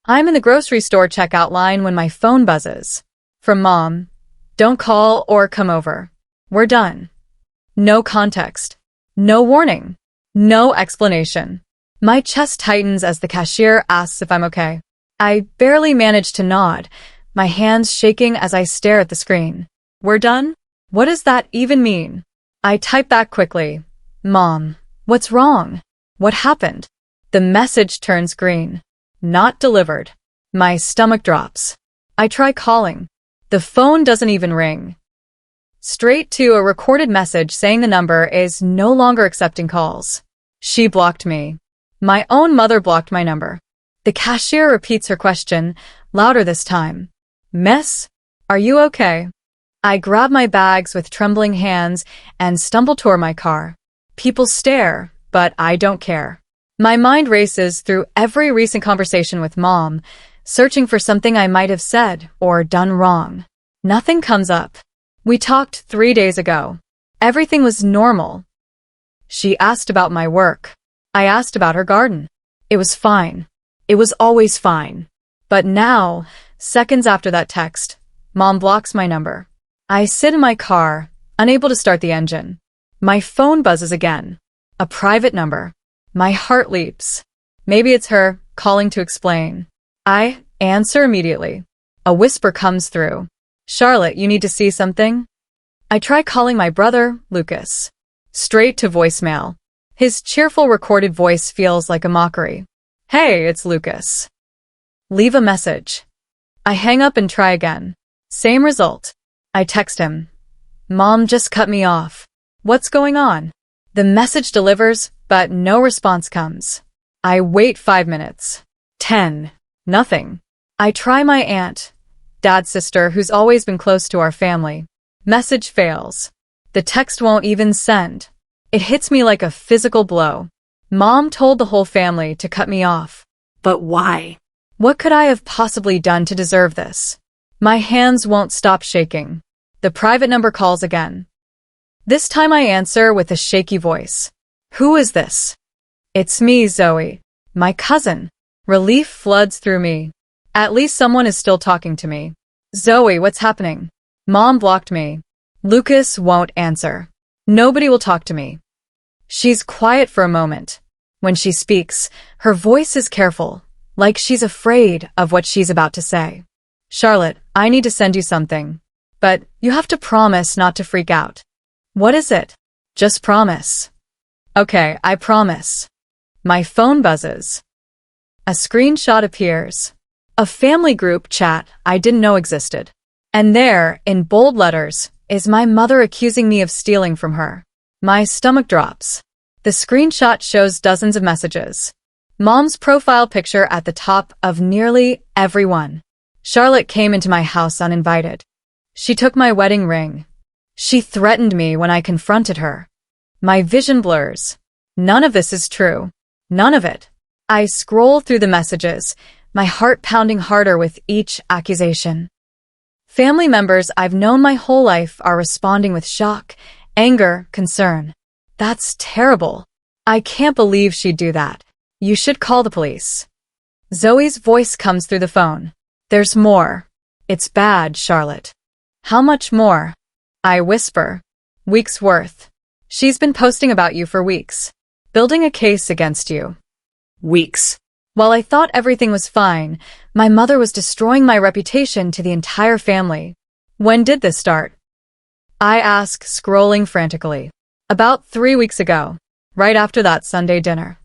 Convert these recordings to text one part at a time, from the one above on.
I'm in the grocery store checkout line when my phone buzzes. From Mom. Don't call or come over. We're done. No context. No warning. No explanation. My chest tightens as the cashier asks if I'm okay. I barely manage to nod, my hands shaking as I stare at the screen. We're done? What does that even mean? I type back quickly. Mom, what's wrong? What happened? The message turns green. Not delivered. My stomach drops. I try calling. The phone doesn't even ring. Straight to a recorded message saying the number is no longer accepting calls. She blocked me. My own mother blocked my number. The cashier repeats her question, louder this time. Miss, are you okay? I grab my bags with trembling hands and stumble toward my car. People stare, but I don't care. My mind races through every recent conversation with Mom, searching for something I might have said or done wrong. Nothing comes up. We talked 3 days ago. Everything was normal. She asked about my work. I asked about her garden. It was fine. It was always fine. But now, seconds after that text, Mom blocks my number. I sit in my car, unable to start the engine. My phone buzzes again. A private number. My heart leaps. Maybe it's her, calling to explain. I answer immediately. A whisper comes through. Charlotte, you need to see something? I try calling my brother, Lucas. Straight to voicemail. His cheerful recorded voice feels like a mockery. Hey, it's Lucas. Leave a message. I hang up and try again. Same result. I text him. Mom just cut me off. What's going on? The message delivers, but no response comes. I wait 5 minutes. 10. Nothing. I try my aunt, Dad's sister, who's always been close to our family. Message fails. The text won't even send. It hits me like a physical blow. Mom told the whole family to cut me off. But why? What could I have possibly done to deserve this? My hands won't stop shaking. The private number calls again. This time I answer with a shaky voice. Who is this? It's me, Zoe. My cousin. Relief floods through me. At least someone is still talking to me. Zoe, what's happening? Mom blocked me. Lucas won't answer. Nobody will talk to me. She's quiet for a moment. When she speaks, her voice is careful, like she's afraid of what she's about to say. Charlotte, I need to send you something. But you have to promise not to freak out. What is it? Just promise. Okay, I promise. My phone buzzes. A screenshot appears. A family group chat I didn't know existed. And there, in bold letters, is my mother accusing me of stealing from her. My stomach drops. The screenshot shows dozens of messages. Mom's profile picture at the top of nearly everyone. Charlotte came into my house uninvited. She took my wedding ring. She threatened me when I confronted her. My vision blurs. None of this is true. None of it. I scroll through the messages, my heart pounding harder with each accusation. Family members I've known my whole life are responding with shock, anger, concern. That's terrible. I can't believe she'd do that. You should call the police. Zoe's voice comes through the phone. There's more. It's bad, Charlotte. How much more? I whisper. Weeks worth. She's been posting about you for weeks. Building a case against you. Weeks. While I thought everything was fine, my mother was destroying my reputation to the entire family. When did this start? I ask, scrolling frantically. About 3 weeks ago, right after that Sunday dinner.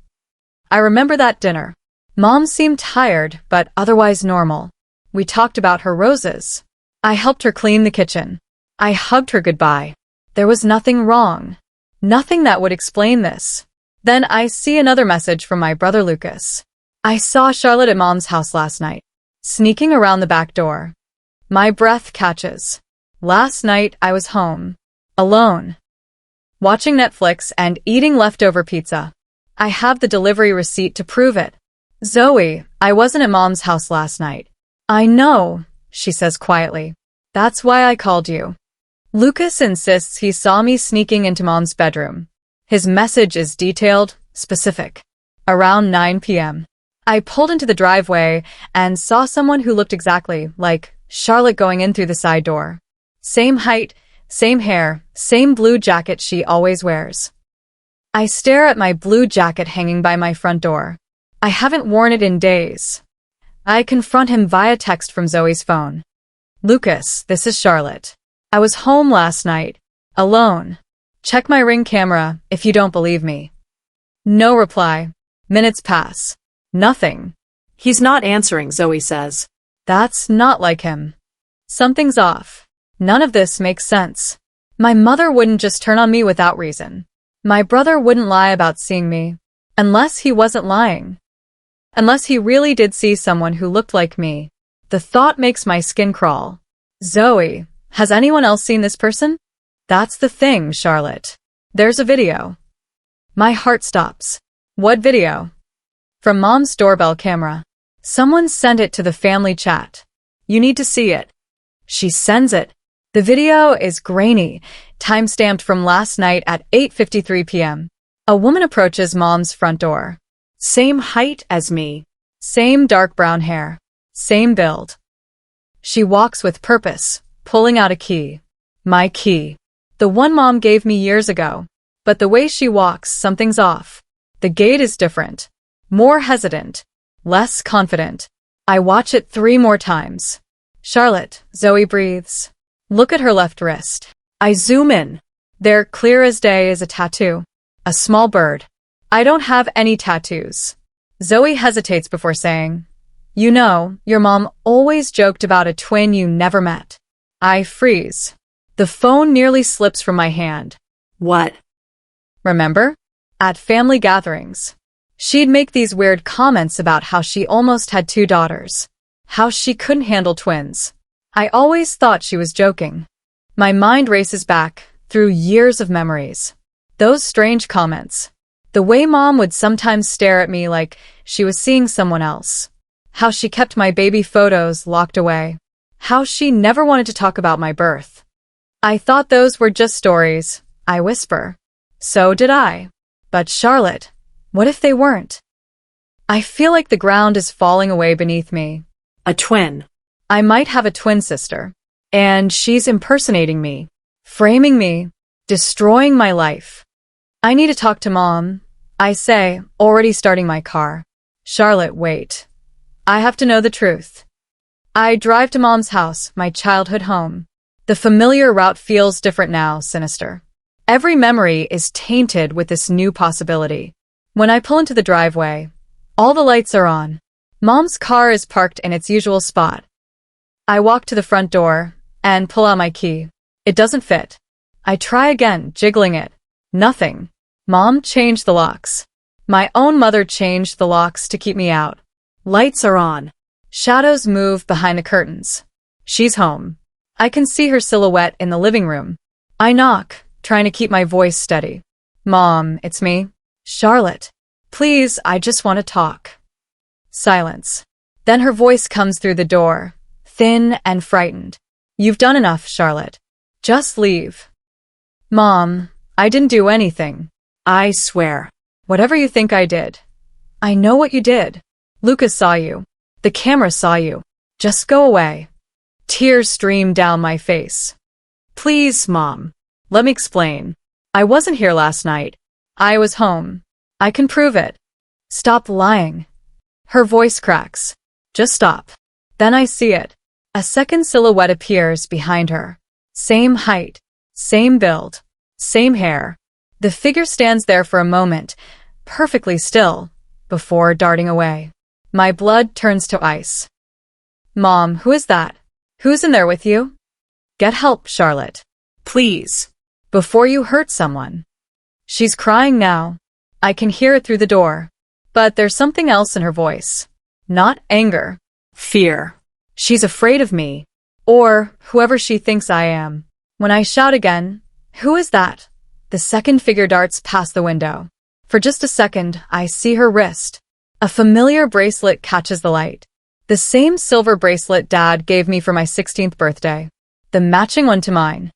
I remember that dinner. Mom seemed tired, but otherwise normal. We talked about her roses. I helped her clean the kitchen. I hugged her goodbye. There was nothing wrong. Nothing that would explain this. Then I see another message from my brother Lucas. I saw Charlotte at Mom's house last night, sneaking around the back door. My breath catches. Last night I was home, alone, watching Netflix and eating leftover pizza. I have the delivery receipt to prove it. Zoe, I wasn't at Mom's house last night. I know, she says quietly. That's why I called you. Lucas insists he saw me sneaking into Mom's bedroom. His message is detailed, specific. Around 9 p.m. I pulled into the driveway and saw someone who looked exactly like Charlotte going in through the side door. Same height, same hair, same blue jacket she always wears. I stare at my blue jacket hanging by my front door. I haven't worn it in days. I confront him via text from Zoe's phone. Lucas, this is Charlotte. I was home last night, alone. Check my Ring camera if you don't believe me. No reply. Minutes pass. Nothing. He's not answering, Zoe says. That's not like him. Something's off. None of this makes sense. My mother wouldn't just turn on me without reason. My brother wouldn't lie about seeing me. Unless he wasn't lying. Unless he really did see someone who looked like me. The thought makes my skin crawl. Zoe, has anyone else seen this person? That's the thing, Charlotte. There's a video. My heart stops. What video? From Mom's doorbell camera. Someone sent it to the family chat. You need to see it. She sends it. The video is grainy, time-stamped from last night at 8:53 p.m. A woman approaches Mom's front door. Same height as me. Same dark brown hair. Same build. She walks with purpose, pulling out a key. My key. The one Mom gave me years ago. But the way she walks, something's off. The gait is different. More hesitant. Less confident. I watch it 3 more times. Charlotte, Zoe breathes. Look at her left wrist. I zoom in. There, clear as day, is a tattoo. A small bird. I don't have any tattoos. Zoe hesitates before saying, You know, your mom always joked about a twin you never met. I freeze. The phone nearly slips from my hand. What? Remember? At family gatherings. She'd make these weird comments about how she almost had 2 daughters. How she couldn't handle twins. I always thought she was joking. My mind races back, through years of memories. Those strange comments. The way Mom would sometimes stare at me like she was seeing someone else. How she kept my baby photos locked away. How she never wanted to talk about my birth. I thought those were just stories, I whisper. So did I. But Charlotte, what if they weren't? I feel like the ground is falling away beneath me. A twin. I might have a twin sister. And she's impersonating me. Framing me. Destroying my life. I need to talk to Mom, I say, already starting my car. Charlotte, wait. I have to know the truth. I drive to Mom's house, my childhood home. The familiar route feels different now, sinister. Every memory is tainted with this new possibility. When I pull into the driveway, all the lights are on. Mom's car is parked in its usual spot. I walk to the front door and pull out my key. It doesn't fit. I try again, jiggling it. Nothing. Mom changed the locks. My own mother changed the locks to keep me out. Lights are on. Shadows move behind the curtains. She's home. I can see her silhouette in the living room. I knock, trying to keep my voice steady. Mom, it's me. Charlotte. Please, I just want to talk. Silence. Then her voice comes through the door, thin and frightened. You've done enough, Charlotte. Just leave. Mom, I didn't do anything. I swear. Whatever you think I did. I know what you did. Lucas saw you. The camera saw you. Just go away. Tears stream down my face. Please, Mom. Let me explain. I wasn't here last night. I was home. I can prove it. Stop lying. Her voice cracks. Just stop. Then I see it. A second silhouette appears behind her. Same height. Same build. Same hair. The figure stands there for a moment, perfectly still, before darting away. My blood turns to ice. Mom, who is that? Who's in there with you? Get help, Charlotte. Please. Before you hurt someone. She's crying now. I can hear it through the door. But there's something else in her voice. Not anger. Fear. She's afraid of me. Or whoever she thinks I am. When I shout again, who is that? The second figure darts past the window. For just a second, I see her wrist. A familiar bracelet catches the light. The same silver bracelet Dad gave me for my 16th birthday. The matching one to mine.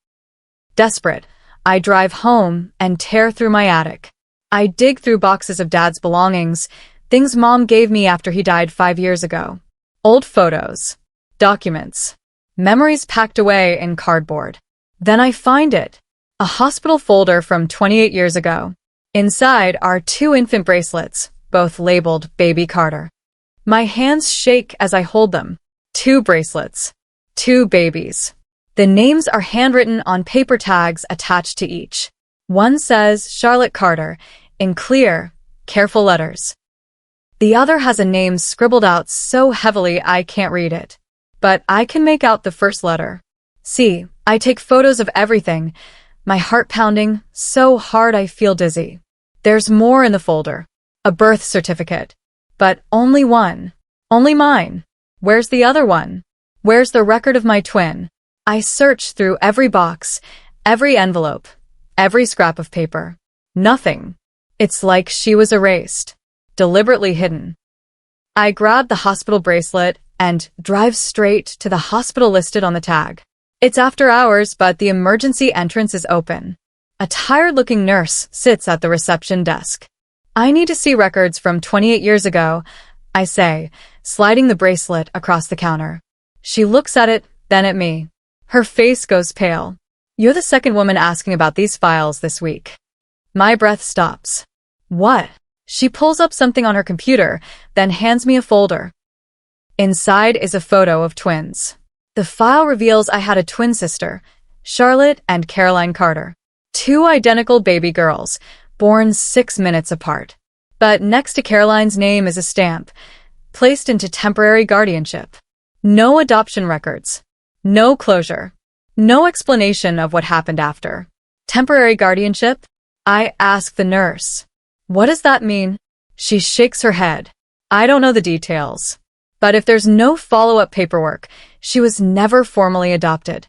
Desperate, I drive home and tear through my attic. I dig through boxes of Dad's belongings, Things Mom gave me after he died 5 years ago. Old photos, documents, memories packed away in cardboard. Then I find it. A hospital folder from 28 years ago. Inside are 2 infant bracelets, both labeled Baby Carter. My hands shake as I hold them. 2 bracelets. 2 babies. The names are handwritten on paper tags attached to each. One says Charlotte Carter, in clear, careful letters. The other has a name scribbled out so heavily I can't read it. But I can make out the first letter. See, I take photos of everything, my heart pounding so hard I feel dizzy. There's more in the folder. A birth certificate. But only one. Only mine. Where's the other one? Where's the record of my twin? I search through every box, every envelope, every scrap of paper. Nothing. It's like she was erased. Deliberately hidden. I grab the hospital bracelet and drive straight to the hospital listed on the tag. It's after hours, but the emergency entrance is open. A tired-looking nurse sits at the reception desk. I need to see records from 28 years ago, I say, sliding the bracelet across the counter. She looks at it, then at me. Her face goes pale. You're the second woman asking about these files this week. My breath stops. What? She pulls up something on her computer, then hands me a folder. Inside is a photo of twins. The file reveals I had a twin sister, Charlotte and Caroline Carter. 2 identical baby girls, born 6 minutes apart. But next to Caroline's name is a stamp, placed into temporary guardianship. No adoption records. No closure. No explanation of what happened after. Temporary guardianship? I ask the nurse. What does that mean? She shakes her head. I don't know the details. But if there's no follow-up paperwork, she was never formally adopted.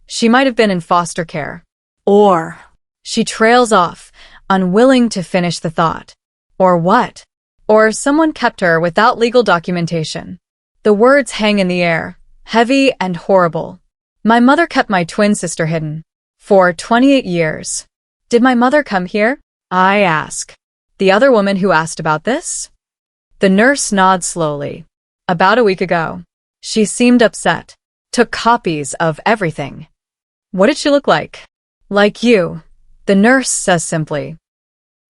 She might have been in foster care. Or. She trails off, unwilling to finish the thought. Or what? Or someone kept her without legal documentation. The words hang in the air, heavy and horrible. My mother kept my twin sister hidden. For 28 years. Did my mother come here? I ask. The other woman who asked about this? The nurse nods slowly. About a week ago. She seemed upset. Took copies of everything. What did she look like? Like you, the nurse says simply.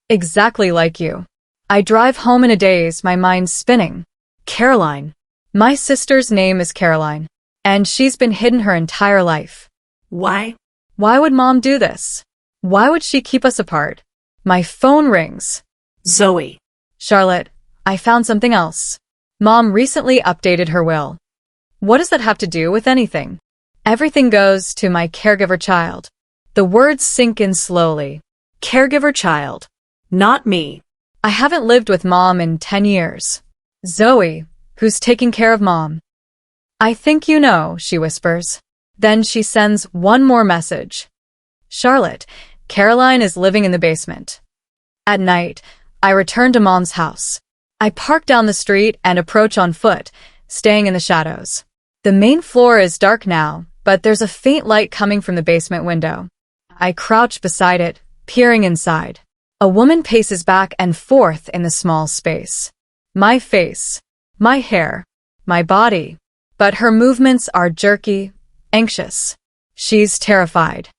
Exactly like you. I drive home in a daze, my mind spinning. Caroline. My sister's name is Caroline, and she's been hidden her entire life. Why? Why would Mom do this? Why would she keep us apart? My phone rings. Zoe. Charlotte, I found something else. Mom recently updated her will. What does that have to do with anything? Everything goes to my caregiver child. The words sink in slowly. Caregiver child. Not me. I haven't lived with Mom in 10 years. Zoe, who's taking care of Mom. I think you know, she whispers. Then she sends one more message. Charlotte, Caroline is living in the basement. At night, I return to Mom's house. I park down the street and approach on foot, staying in the shadows. The main floor is dark now, but there's a faint light coming from the basement window. I crouch beside it, peering inside. A woman paces back and forth in the small space. My face, my hair, my body. But her movements are jerky, anxious. She's terrified.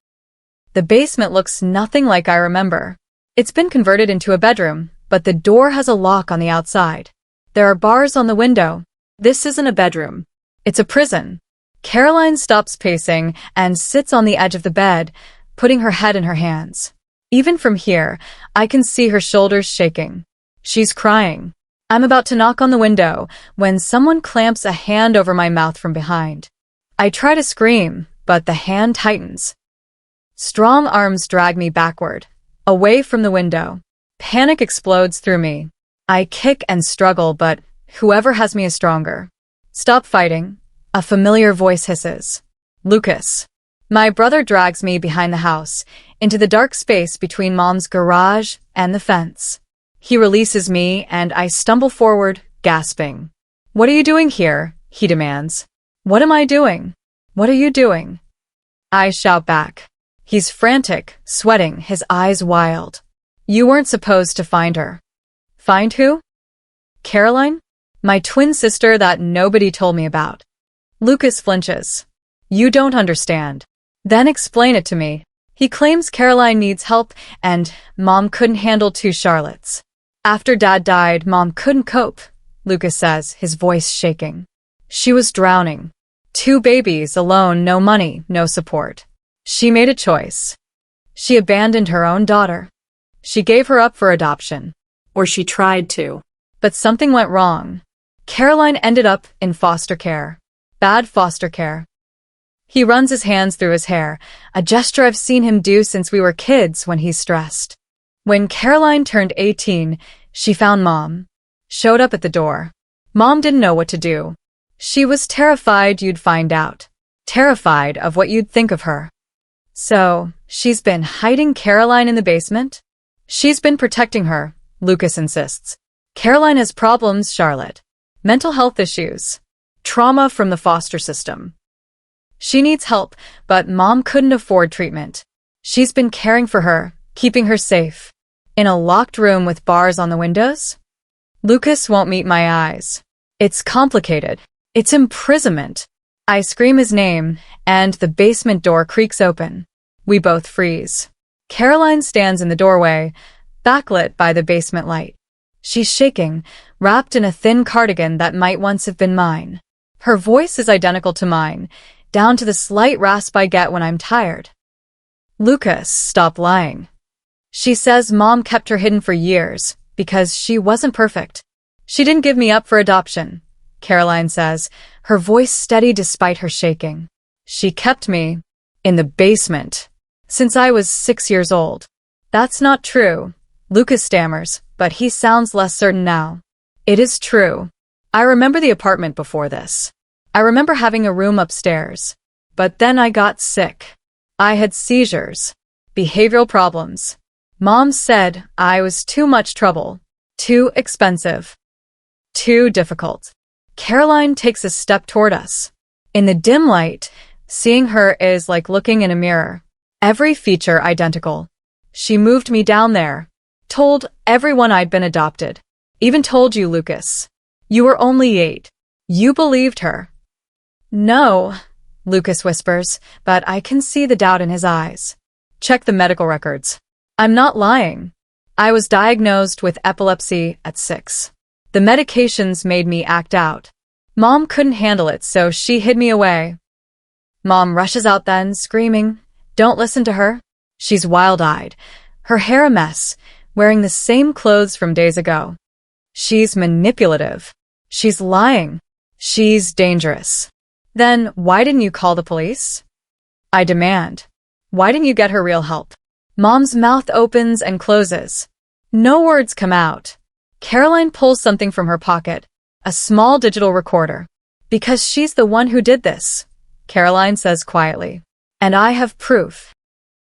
The basement looks nothing like I remember. It's been converted into a bedroom, but the door has a lock on the outside. There are bars on the window. This isn't a bedroom. It's a prison. Caroline stops pacing and sits on the edge of the bed, putting her head in her hands. Even from here, I can see her shoulders shaking. She's crying. I'm about to knock on the window when someone clamps a hand over my mouth from behind. I try to scream, but the hand tightens. Strong arms drag me backward, away from the window. Panic explodes through me. I kick and struggle, but whoever has me is stronger. Stop fighting, a familiar voice hisses. Lucas. My brother drags me behind the house, into the dark space between Mom's garage and the fence. He releases me, and I stumble forward, gasping. What are you doing here? He demands. What am I doing? What are you doing? I shout back. He's frantic, sweating, his eyes wild. You weren't supposed to find her. Find who? Caroline? My twin sister that nobody told me about. Lucas flinches. You don't understand. Then explain it to me. He claims Caroline needs help and Mom couldn't handle two Charlottes. After Dad died, Mom couldn't cope, Lucas says, his voice shaking. She was drowning. Two babies, alone, no money, no support. She made a choice. She abandoned her own daughter. She gave her up for adoption. Or she tried to. But something went wrong. Caroline ended up in foster care. Bad foster care. He runs his hands through his hair, a gesture I've seen him do since we were kids when he's stressed. When Caroline turned 18, she found Mom. Showed up at the door. Mom didn't know what to do. She was terrified you'd find out. Terrified of what you'd think of her. So, she's been hiding Caroline in the basement? She's been protecting her, Lucas insists. Caroline has problems, Charlotte. Mental health issues. Trauma from the foster system. She needs help, but Mom couldn't afford treatment. She's been caring for her, keeping her safe. In a locked room with bars on the windows? Lucas won't meet my eyes. It's complicated. It's imprisonment. I scream his name, and the basement door creaks open. We both freeze. Caroline stands in the doorway, backlit by the basement light. She's shaking, wrapped in a thin cardigan that might once have been mine. Her voice is identical to mine, down to the slight rasp I get when I'm tired. Lucas, stop lying. She says Mom kept her hidden for years, because she wasn't perfect. She didn't give me up for adoption, Caroline says, her voice steady despite her shaking. She kept me in the basement since I was 6 years old. That's not true, Lucas stammers, but he sounds less certain now. It is true. I remember the apartment before this. I remember having a room upstairs. But then I got sick. I had seizures. Behavioral problems. Mom said I was too much trouble. Too expensive. Too difficult. Caroline takes a step toward us. In the dim light, seeing her is like looking in a mirror. Every feature identical. She moved me down there. Told everyone I'd been adopted. Even told you, Lucas. You were only 8. You believed her. No, Lucas whispers, but I can see the doubt in his eyes. Check the medical records. I'm not lying. I was diagnosed with epilepsy at 6. The medications made me act out. Mom couldn't handle it, so she hid me away. Mom rushes out then, screaming, "Don't listen to her. She's wild-eyed. Her hair a mess, wearing the same clothes from days ago. She's manipulative. She's lying. She's dangerous." Then, why didn't you call the police? I demand. Why didn't you get her real help? Mom's mouth opens and closes. No words come out. Caroline pulls something from her pocket, a small digital recorder. Because she's the one who did this, Caroline says quietly. And I have proof.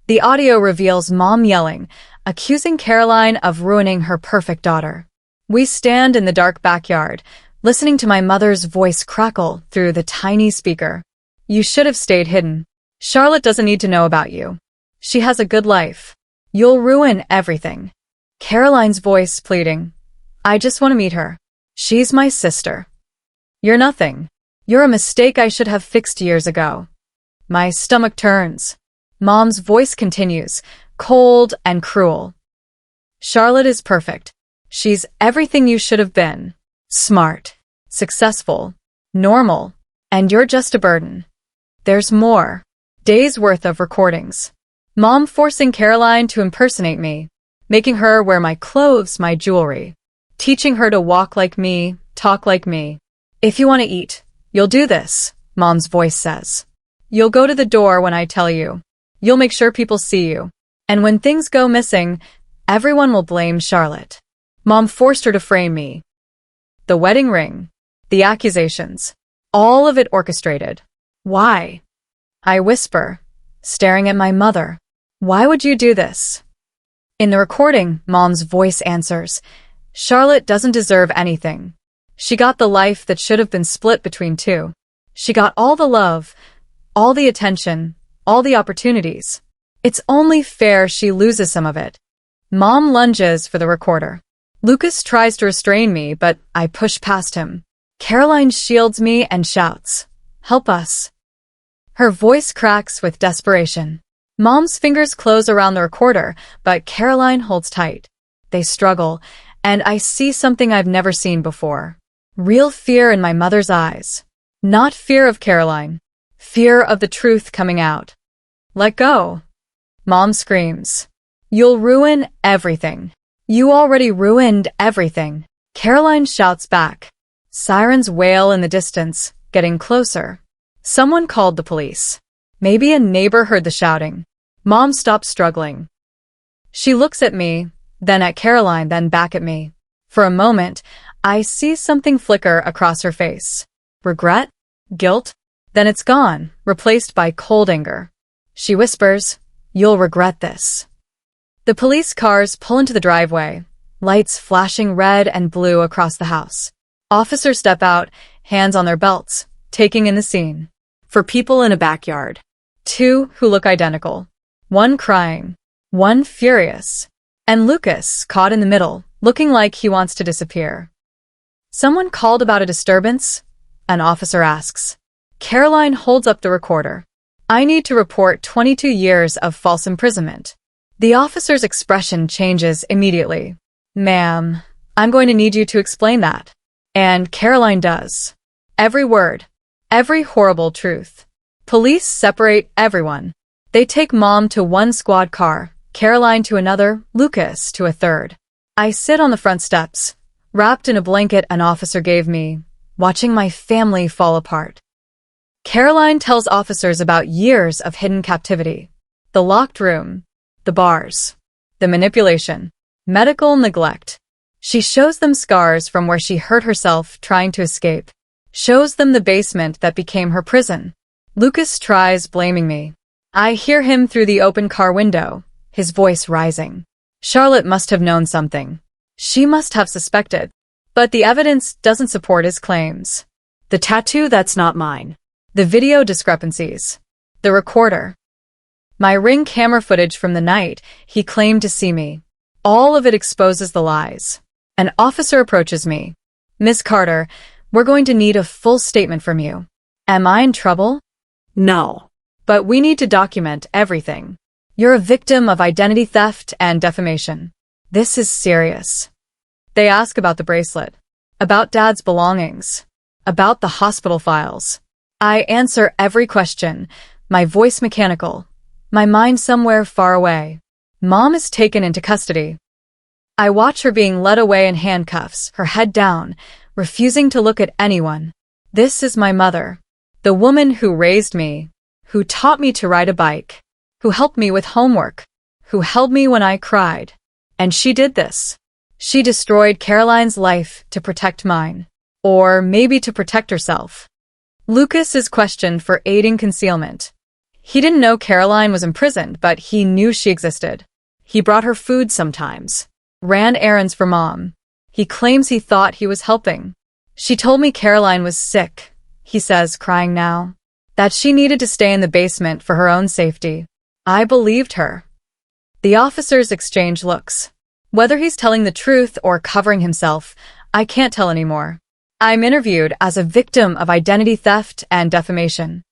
The audio reveals Mom yelling, accusing Caroline of ruining her perfect daughter. We stand in the dark backyard, listening to my mother's voice crackle through the tiny speaker. You should have stayed hidden. Charlotte doesn't need to know about you. She has a good life. You'll ruin everything. Caroline's voice pleading. I just want to meet her. She's my sister. You're nothing. You're a mistake I should have fixed years ago. My stomach turns. Mom's voice continues, cold and cruel. Charlotte is perfect. She's everything you should have been. Smart, successful, normal, and you're just a burden. There's more. Days worth of recordings. Mom forcing Caroline to impersonate me, making her wear my clothes, my jewelry, teaching her to walk like me, talk like me. If you want to eat, you'll do this, Mom's voice says. You'll go to the door when I tell you. You'll make sure people see you. And when things go missing, everyone will blame Charlotte. Mom forced her to frame me. The wedding ring, the accusations, all of it orchestrated. Why? I whisper, staring at my mother. Why would you do this? In the recording, Mom's voice answers, Charlotte doesn't deserve anything. She got the life that should have been split between two. She got all the love, all the attention, all the opportunities. It's only fair she loses some of it. Mom lunges for the recorder. Lucas tries to restrain me, but I push past him. Caroline shields me and shouts, "Help us." Her voice cracks with desperation. Mom's fingers close around the recorder, but Caroline holds tight. They struggle, and I see something I've never seen before. Real fear in my mother's eyes. Not fear of Caroline. Fear of the truth coming out. "Let go." Mom screams. "You'll ruin everything. You already ruined everything." Caroline shouts back. Sirens wail in the distance, getting closer. Someone called the police. Maybe a neighbor heard the shouting. Mom stops struggling. She looks at me, then at Caroline, then back at me. For a moment, I see something flicker across her face. Regret? Guilt? Then it's gone, replaced by cold anger. She whispers, "You'll regret this." The police cars pull into the driveway, lights flashing red and blue across the house. Officers step out, hands on their belts, taking in the scene. For people in a backyard. Two who look identical. One crying, one furious, and Lucas caught in the middle, looking like he wants to disappear. "Someone called about a disturbance?" An officer asks. Caroline holds up the recorder. "I need to report 22 years of false imprisonment." The officer's expression changes immediately. "Ma'am, I'm going to need you to explain that." And Caroline does. Every word. Every horrible truth. Police separate everyone. They take Mom to one squad car, Caroline to another, Lucas to a third. I sit on the front steps, wrapped in a blanket an officer gave me, watching my family fall apart. Caroline tells officers about years of hidden captivity. The locked room, the bars, the manipulation, medical neglect. She shows them scars from where she hurt herself trying to escape. Shows them the basement that became her prison. Lucas tries blaming me. I hear him through the open car window, his voice rising. Charlotte must have known something. She must have suspected. But the evidence doesn't support his claims. The tattoo that's not mine. The video discrepancies. The recorder. My Ring camera footage from the night he claimed to see me. All of it exposes the lies. An officer approaches me. "Miss Carter, we're going to need a full statement from you." Am I in trouble? No. But we need to document everything. You're a victim of identity theft and defamation. This is serious. They ask about the bracelet, about Dad's belongings, about the hospital files. I answer every question, my voice mechanical, my mind somewhere far away. Mom is taken into custody. I watch her being led away in handcuffs, her head down, refusing to look at anyone. This is my mother, the woman who raised me, who taught me to ride a bike, who helped me with homework, who held me when I cried. And she did this. She destroyed Caroline's life to protect mine. Or maybe to protect herself. Lucas is questioned for aiding concealment. He didn't know Caroline was imprisoned, but he knew she existed. He brought her food sometimes. Ran errands for Mom. He claims he thought he was helping. She told me Caroline was sick, he says, crying now. That she needed to stay in the basement for her own safety. I believed her. The officers exchange looks. Whether he's telling the truth or covering himself, I can't tell anymore. I'm interviewed as a victim of identity theft and defamation.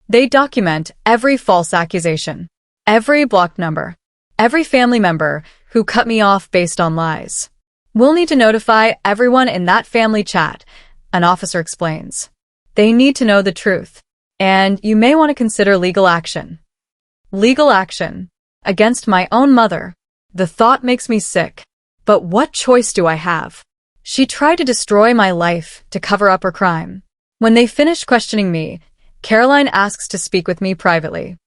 They document every false accusation, every blocked number, every family member who cut me off based on lies. We'll need to notify everyone in that family chat, an officer explains. They need to know the truth, and you may want to consider legal action. Legal action against my own mother. The thought makes me sick. But what choice do I have? She tried to destroy my life to cover up her crime. When they finish questioning me, Caroline asks to speak with me privately.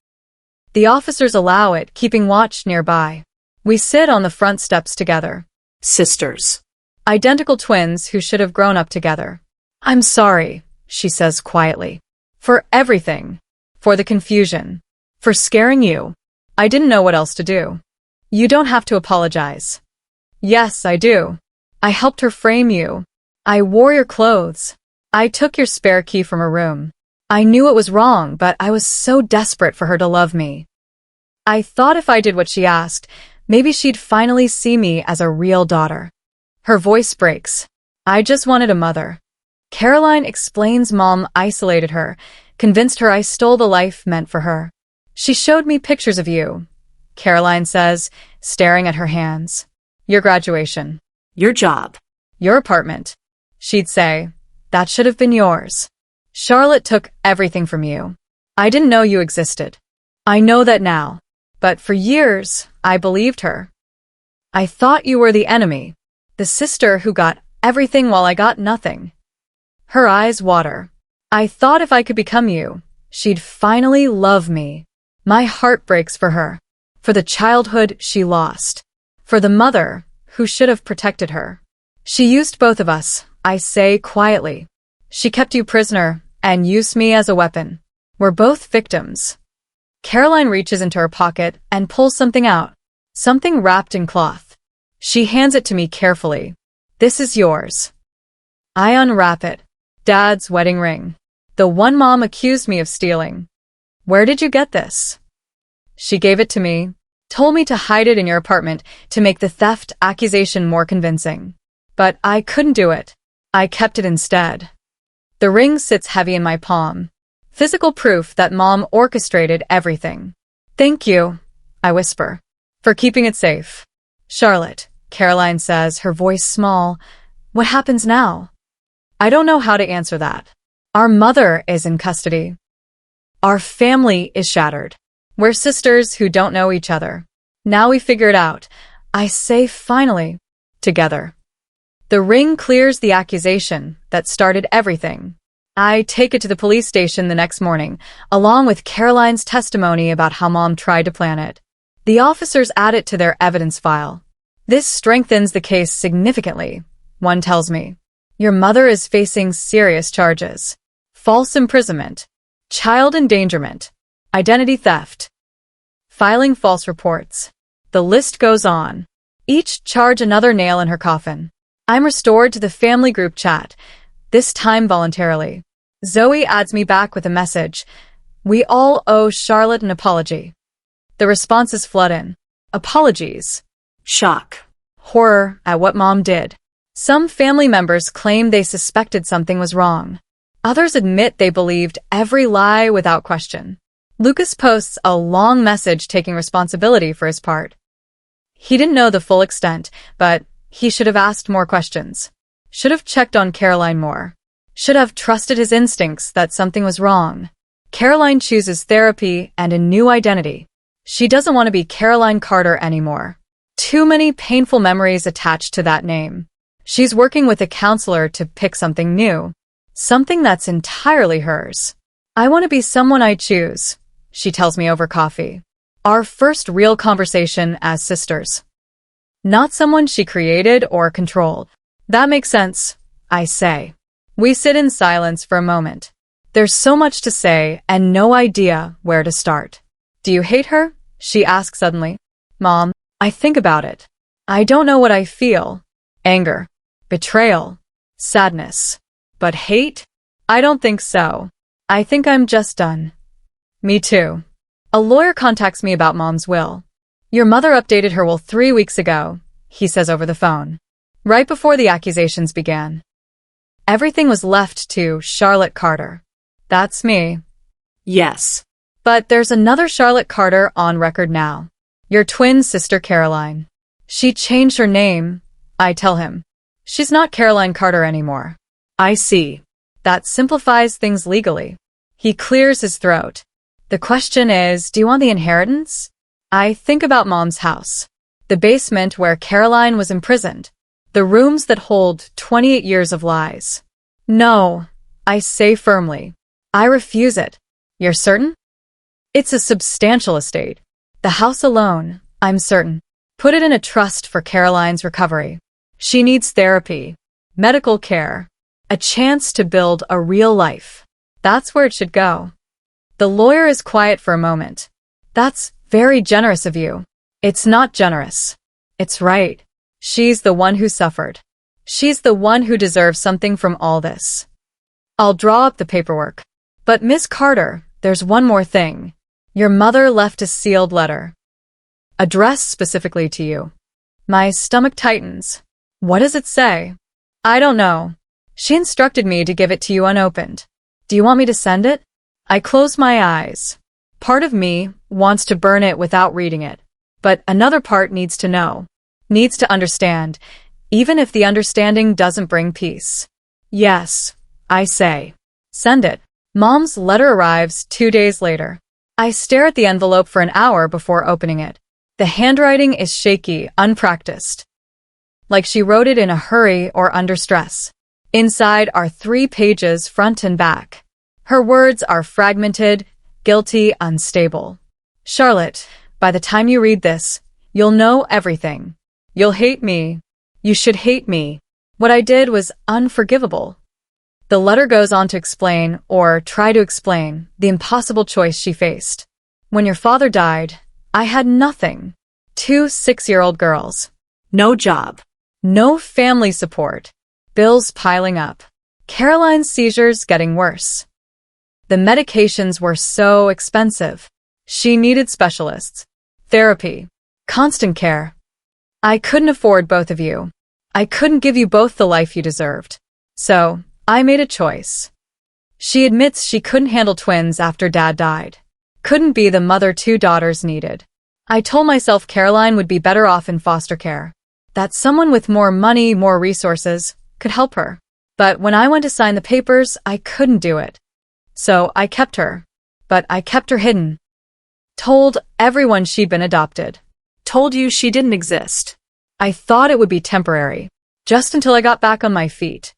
The officers allow it, keeping watch nearby. We sit on the front steps together. Sisters. Identical twins who should have grown up together. I'm sorry, she says quietly. For everything. For the confusion. For scaring you. I didn't know what else to do. You don't have to apologize. Yes, I do. I helped her frame you. I wore your clothes. I took your spare key from her room. I knew it was wrong, but I was so desperate for her to love me. I thought if I did what she asked, maybe she'd finally see me as a real daughter. Her voice breaks. I just wanted a mother. Caroline explains Mom isolated her, convinced her I stole the life meant for her. She showed me pictures of you, Caroline says, staring at her hands. Your graduation. Your job. Your apartment. She'd say, that should have been yours. Charlotte took everything from you. I didn't know you existed. I know that now. But for years, I believed her. I thought you were the enemy, the sister who got everything while I got nothing. Her eyes water. I thought if I could become you, she'd finally love me. My heart breaks for her, for the childhood she lost, for the mother who should have protected her. She used both of us, I say quietly. She kept you prisoner and used me as a weapon. We're both victims. Caroline reaches into her pocket and pulls something out, something wrapped in cloth. She hands it to me carefully. This is yours. I unwrap it. Dad's wedding ring. The one Mom accused me of stealing. Where did you get this? She gave it to me, told me to hide it in your apartment to make the theft accusation more convincing. But I couldn't do it. I kept it instead. The ring sits heavy in my palm. Physical proof that Mom orchestrated everything. Thank you, I whisper, for keeping it safe. Charlotte, Caroline says, her voice small. What happens now? I don't know how to answer that. Our mother is in custody. Our family is shattered. We're sisters who don't know each other. Now we figure it out. I say finally, together. The ring clears the accusation that started everything. I take it to the police station the next morning, along with Caroline's testimony about how Mom tried to plan it. The officers add it to their evidence file. This strengthens the case significantly, one tells me. Your mother is facing serious charges. False imprisonment, child endangerment, identity theft, filing false reports. The list goes on. Each charge another nail in her coffin. I'm restored to the family group chat, this time voluntarily. Zoe adds me back with a message. We all owe Charlotte an apology. The responses flood in. Apologies. Shock. Horror at what Mom did. Some family members claim they suspected something was wrong. Others admit they believed every lie without question. Lucas posts a long message taking responsibility for his part. He didn't know the full extent, but he should have asked more questions. Should have checked on Caroline more. Should have trusted his instincts that something was wrong. Caroline chooses therapy and a new identity. She doesn't want to be Caroline Carter anymore. Too many painful memories attached to that name. She's working with a counselor to pick something new. Something that's entirely hers. I want to be someone I choose, she tells me over coffee. Our first real conversation as sisters. Not someone she created or controlled. That makes sense, I say. We sit in silence for a moment. There's so much to say and no idea where to start. Do you hate her? She asks suddenly. Mom, I think about it. I don't know what I feel. Anger, betrayal, sadness. But hate? I don't think so. I think I'm just done. Me too. A lawyer contacts me about Mom's will. Your mother updated her will 3 weeks ago, he says over the phone. Right before the accusations began. Everything was left to Charlotte Carter. That's me. Yes. But there's another Charlotte Carter on record now. Your twin sister Caroline. She changed her name, I tell him. She's not Caroline Carter anymore. I see. That simplifies things legally. He clears his throat. The question is, do you want the inheritance? I think about Mom's house. The basement where Caroline was imprisoned. The rooms that hold 28 years of lies. No, I say firmly. I refuse it. You're certain? It's a substantial estate. The house alone, I'm certain. Put it in a trust for Caroline's recovery. She needs therapy, medical care, a chance to build a real life. That's where it should go. The lawyer is quiet for a moment. That's very generous of you. It's not generous. It's right. She's the one who suffered. She's the one who deserves something from all this. I'll draw up the paperwork. But Miss Carter, there's one more thing. Your mother left a sealed letter. Addressed specifically to you. My stomach tightens. What does it say? I don't know. She instructed me to give it to you unopened. Do you want me to send it? I close my eyes. Part of me wants to burn it without reading it, but another part needs to know, needs to understand, even if the understanding doesn't bring peace. Yes, I say. Send it. Mom's letter arrives 2 days later. I stare at the envelope for an hour before opening it. The handwriting is shaky, unpracticed, like she wrote it in a hurry or under stress. Inside are 3 pages front and back. Her words are fragmented, guilty, unstable. Charlotte, by the time you read this, you'll know everything. You'll hate me. You should hate me. What I did was unforgivable. The letter goes on to explain, or try to explain, the impossible choice she faced. When your father died, I had nothing. 2 6-year-old girls. No job. No family support. Bills piling up. Caroline's seizures getting worse. The medications were so expensive. She needed specialists, therapy, constant care. I couldn't afford both of you. I couldn't give you both the life you deserved. So, I made a choice. She admits she couldn't handle twins after Dad died. Couldn't be the mother 2 daughters needed. I told myself Caroline would be better off in foster care. That someone with more money, more resources, could help her. But when I went to sign the papers, I couldn't do it. So I kept her. But I kept her hidden. Told everyone she'd been adopted. Told you she didn't exist. I thought it would be temporary, just until I got back on my feet.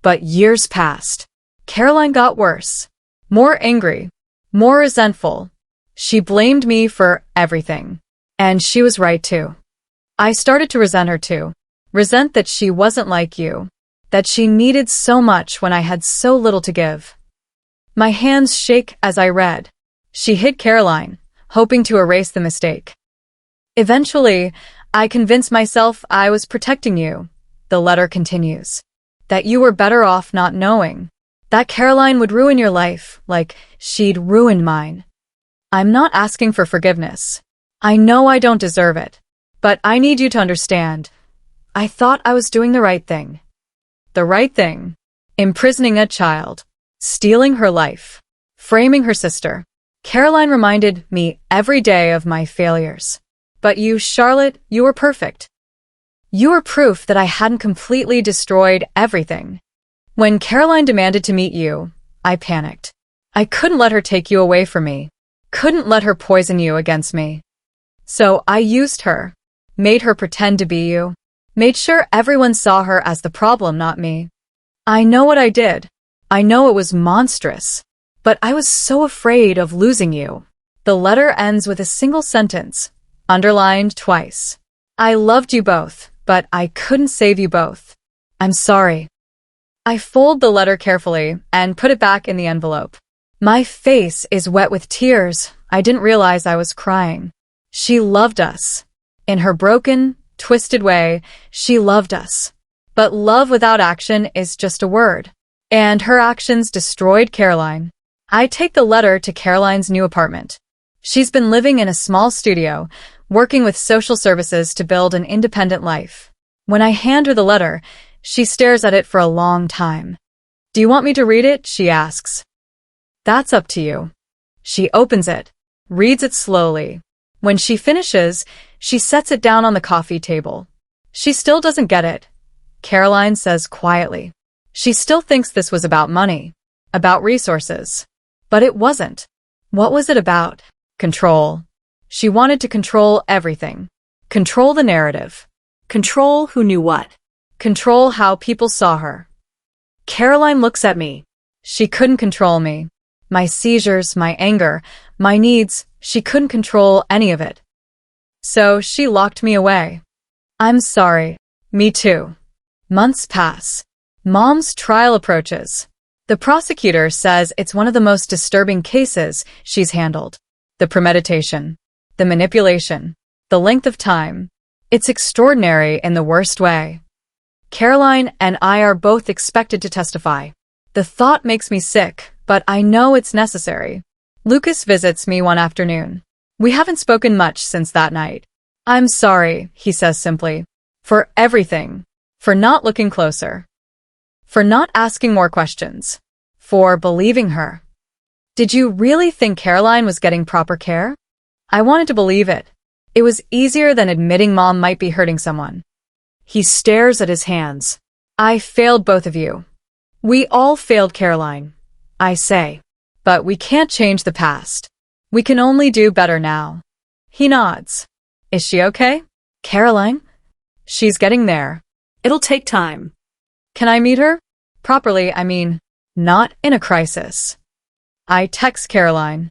But years passed. Caroline got worse. More angry. More resentful. She blamed me for everything. And she was right too. I started to resent her too. Resent that she wasn't like you. That she needed so much when I had so little to give. My hands shake as I read. She hid Caroline, hoping to erase the mistake. Eventually, I convinced myself I was protecting you. The letter continues. That you were better off not knowing. That Caroline would ruin your life, like she'd ruined mine. I'm not asking for forgiveness. I know I don't deserve it. But I need you to understand. I thought I was doing the right thing. The right thing. Imprisoning a child. Stealing her life. Framing her sister. Caroline reminded me every day of my failures. But you, Charlotte, you were perfect. You were proof that I hadn't completely destroyed everything. When Caroline demanded to meet you, I panicked. I couldn't let her take you away from me. Couldn't let her poison you against me. So I used her. Made her pretend to be you. Made sure everyone saw her as the problem, not me. I know what I did. I know it was monstrous. But I was so afraid of losing you. The letter ends with a single sentence, underlined twice. I loved you both, but I couldn't save you both. I'm sorry. I fold the letter carefully and put it back in the envelope. My face is wet with tears. I didn't realize I was crying. She loved us. In her broken, twisted way, she loved us. But love without action is just a word. And her actions destroyed Caroline. I take the letter to Caroline's new apartment. She's been living in a small studio, working with social services to build an independent life. When I hand her the letter, she stares at it for a long time. Do you want me to read it? She asks. That's up to you. She opens it, reads it slowly. When she finishes, she sets it down on the coffee table. She still doesn't get it, Caroline says quietly. She still thinks this was about money, about resources. But it wasn't. What was it about? Control. She wanted to control everything. Control the narrative. Control who knew what. Control how people saw her. Caroline looks at me. She couldn't control me. My seizures, my anger, my needs, she couldn't control any of it. So she locked me away. I'm sorry. Me too. Months pass. Mom's trial approaches. The prosecutor says it's one of the most disturbing cases she's handled. The premeditation. The manipulation. The length of time. It's extraordinary in the worst way. Caroline and I are both expected to testify. The thought makes me sick, but I know it's necessary. Lucas visits me one afternoon. We haven't spoken much since that night. I'm sorry, he says simply. For everything. for not looking closer, for not asking more questions, for believing her. Did you really think Caroline was getting proper care? I wanted to believe it. It was easier than admitting Mom might be hurting someone. He stares at his hands. I failed both of you. We all failed Caroline, I say. But we can't change the past. We can only do better now. He nods. Is she okay? Caroline? She's getting there. It'll take time. Can I meet her? Properly, I mean, not in a crisis. I text Caroline.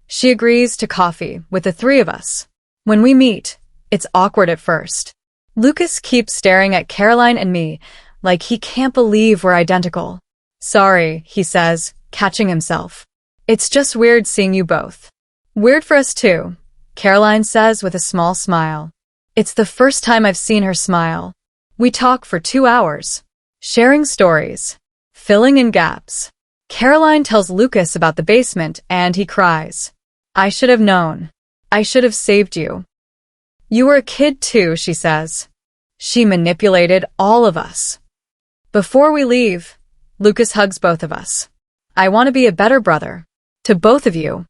She agrees to coffee with the three of us. When we meet, it's awkward at first. Lucas keeps staring at Caroline and me like he can't believe we're identical. Sorry, he says, catching himself. It's just weird seeing you both. Weird for us too, Caroline says with a small smile. It's the first time I've seen her smile. We talk for 2 hours, sharing stories, filling in gaps. Caroline tells Lucas about the basement and he cries. I should have known. I should have saved you. You were a kid too, she says. She manipulated all of us. Before we leave, Lucas hugs both of us. I want to be a better brother. To both of you.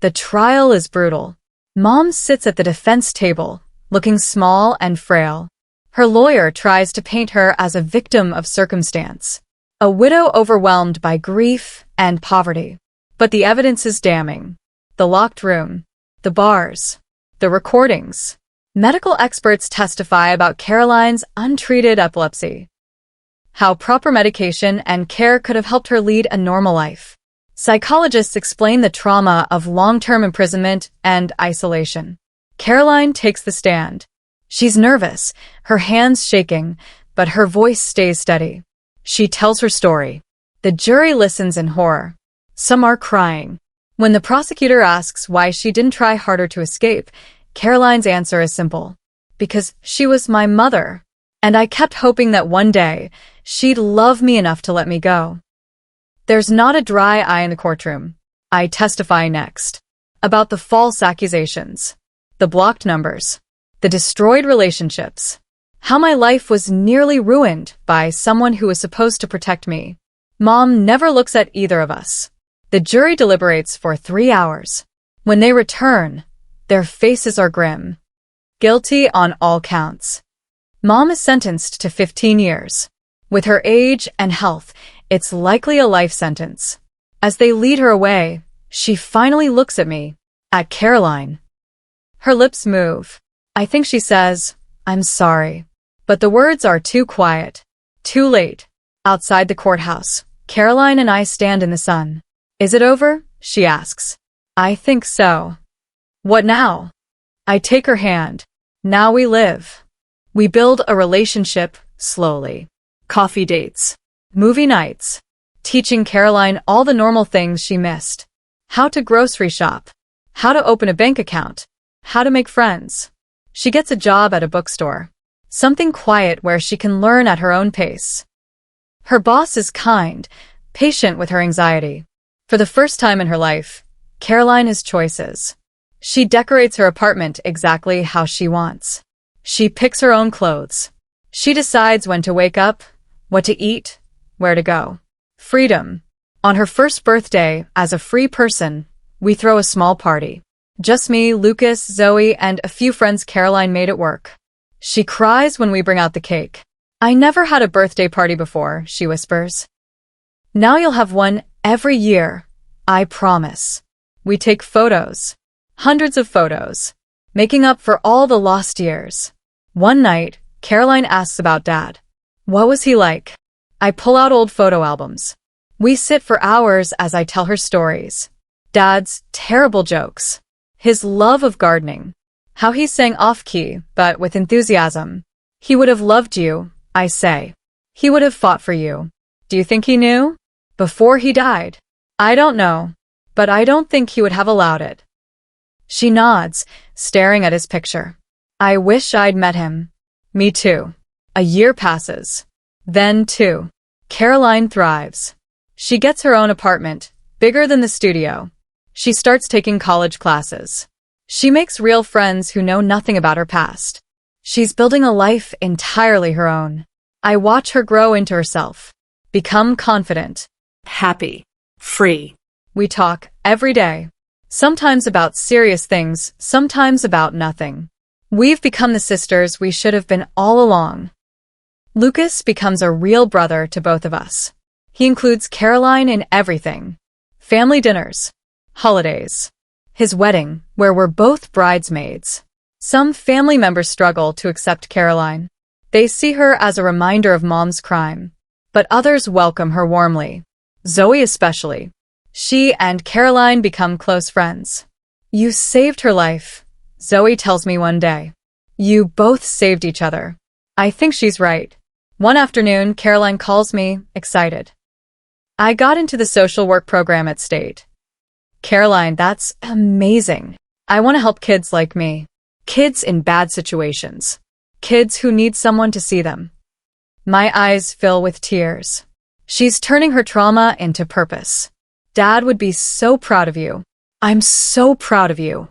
The trial is brutal. Mom sits at the defense table, looking small and frail. Her lawyer tries to paint her as a victim of circumstance, a widow overwhelmed by grief and poverty. But the evidence is damning. The locked room, the bars, the recordings. Medical experts testify about Caroline's untreated epilepsy. How proper medication and care could have helped her lead a normal life. Psychologists explain the trauma of long-term imprisonment and isolation. Caroline takes the stand. She's nervous, her hands shaking, but her voice stays steady. She tells her story. The jury listens in horror. Some are crying. When the prosecutor asks why she didn't try harder to escape, Caroline's answer is simple. Because she was my mother, and I kept hoping that one day she'd love me enough to let me go. There's not a dry eye in the courtroom. I testify next. About the false accusations, the blocked numbers, the destroyed relationships, how my life was nearly ruined by someone who was supposed to protect me. Mom never looks at either of us. The jury deliberates for 3 hours. When they return, their faces are grim. Guilty on all counts. Mom is sentenced to 15 years. With her age and health, it's likely a life sentence. As they lead her away, she finally looks at me, at Caroline. Her lips move. I think she says, I'm sorry. But the words are too quiet. Too late. Outside the courthouse, Caroline and I stand in the sun. Is it over? She asks. I think so. What now? I take her hand. Now we live. We build a relationship slowly. Coffee dates. Movie nights. Teaching Caroline all the normal things she missed. How to grocery shop. How to open a bank account. How to make friends. She gets a job at a bookstore. Something quiet where she can learn at her own pace. Her boss is kind, patient with her anxiety. For the first time in her life, Caroline has choices. She decorates her apartment exactly how she wants. She picks her own clothes. She decides when to wake up, what to eat, where to go. Freedom. On her first birthday, as a free person, we throw a small party. Just me, Lucas, Zoe, and a few friends Caroline made at work. She cries when we bring out the cake. I never had a birthday party before, she whispers. Now you'll have one every year, I promise. We take photos. Hundreds of photos. Making up for all the lost years. One night, Caroline asks about Dad. What was he like? I pull out old photo albums. We sit for hours as I tell her stories. Dad's terrible jokes. His love of gardening. How he sang off-key, but with enthusiasm. He would have loved you, I say. He would have fought for you. Do you think he knew? Before he died? I don't know, but I don't think he would have allowed it. She nods, staring at his picture. I wish I'd met him. Me too. A year passes. Then 2. Caroline thrives. She gets her own apartment, bigger than the studio. She starts taking college classes. She makes real friends who know nothing about her past. She's building a life entirely her own. I watch her grow into herself, become confident. Happy. Free. We talk every day, sometimes about serious things, sometimes about nothing. We've become the sisters we should have been all along. Lucas becomes a real brother to both of us. He includes Caroline in everything. Family dinners, holidays, his wedding, where we're both bridesmaids. Some family members struggle to accept Caroline. They see her as a reminder of mom's crime, but others welcome her warmly. Zoe especially. She and Caroline become close friends. You saved her life, Zoe tells me one day. You both saved each other. I think she's right. One afternoon, Caroline calls me, excited. I got into the social work program at State. Caroline, that's amazing. I want to help kids like me. Kids in bad situations. Kids who need someone to see them. My eyes fill with tears. She's turning her trauma into purpose. Dad would be so proud of you. I'm so proud of you.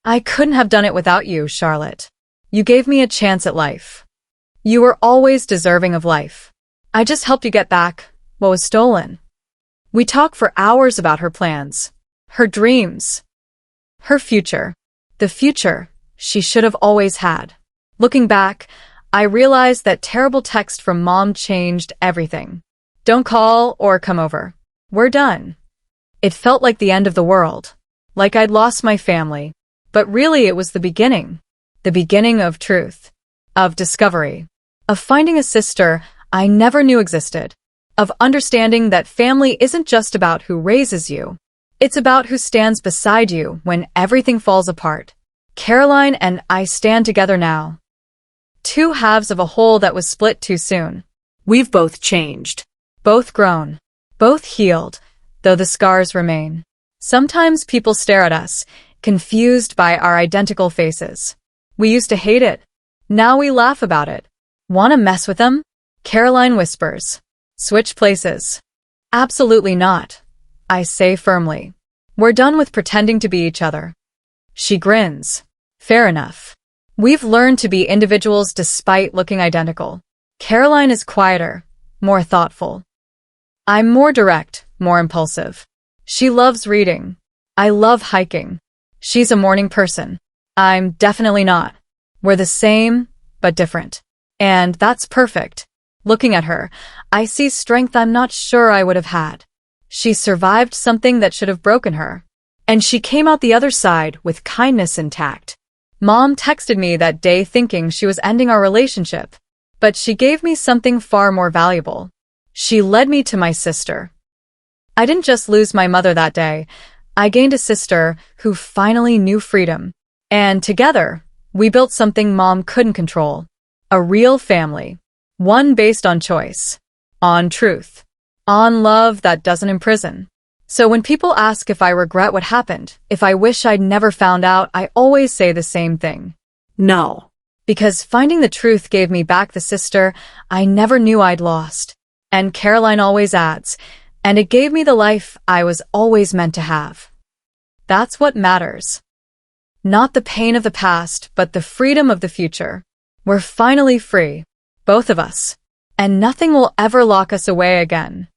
I couldn't have done it without you, Charlotte. You gave me a chance at life. You were always deserving of life. I just helped you get back what was stolen. We talk for hours about her plans, her dreams, her future, the future she should have always had. Looking back, I realized that terrible text from Mom changed everything. Don't call or come over. We're done. It felt like the end of the world, like I'd lost my family. But really it was the beginning of truth, of discovery, of finding a sister I never knew existed, of understanding that family isn't just about who raises you. It's about who stands beside you when everything falls apart. Caroline and I stand together now. Two halves of a whole that was split too soon. We've both changed. Both grown. Both healed, though the scars remain. Sometimes people stare at us, confused by our identical faces. We used to hate it. Now we laugh about it. Want to mess with them? Caroline whispers. Switch places. Absolutely not, I say firmly. We're done with pretending to be each other. She grins. Fair enough. We've learned to be individuals despite looking identical. Caroline is quieter, more thoughtful. I'm more direct, more impulsive. She loves reading. I love hiking. She's a morning person. I'm definitely not. We're the same, but different. And that's perfect. Looking at her, I see strength I'm not sure I would have had. She survived something that should have broken her. And she came out the other side with kindness intact. Mom texted me that day thinking she was ending our relationship. But she gave me something far more valuable. She led me to my sister. I didn't just lose my mother that day. I gained a sister who finally knew freedom. And together, we built something Mom couldn't control. A real family. One based on choice. On truth. On love that doesn't imprison. So when people ask if I regret what happened, if I wish I'd never found out, I always say the same thing. No. Because finding the truth gave me back the sister I never knew I'd lost. And Caroline always adds, and it gave me the life I was always meant to have. That's what matters. Not the pain of the past, but the freedom of the future. We're finally free, both of us, and nothing will ever lock us away again.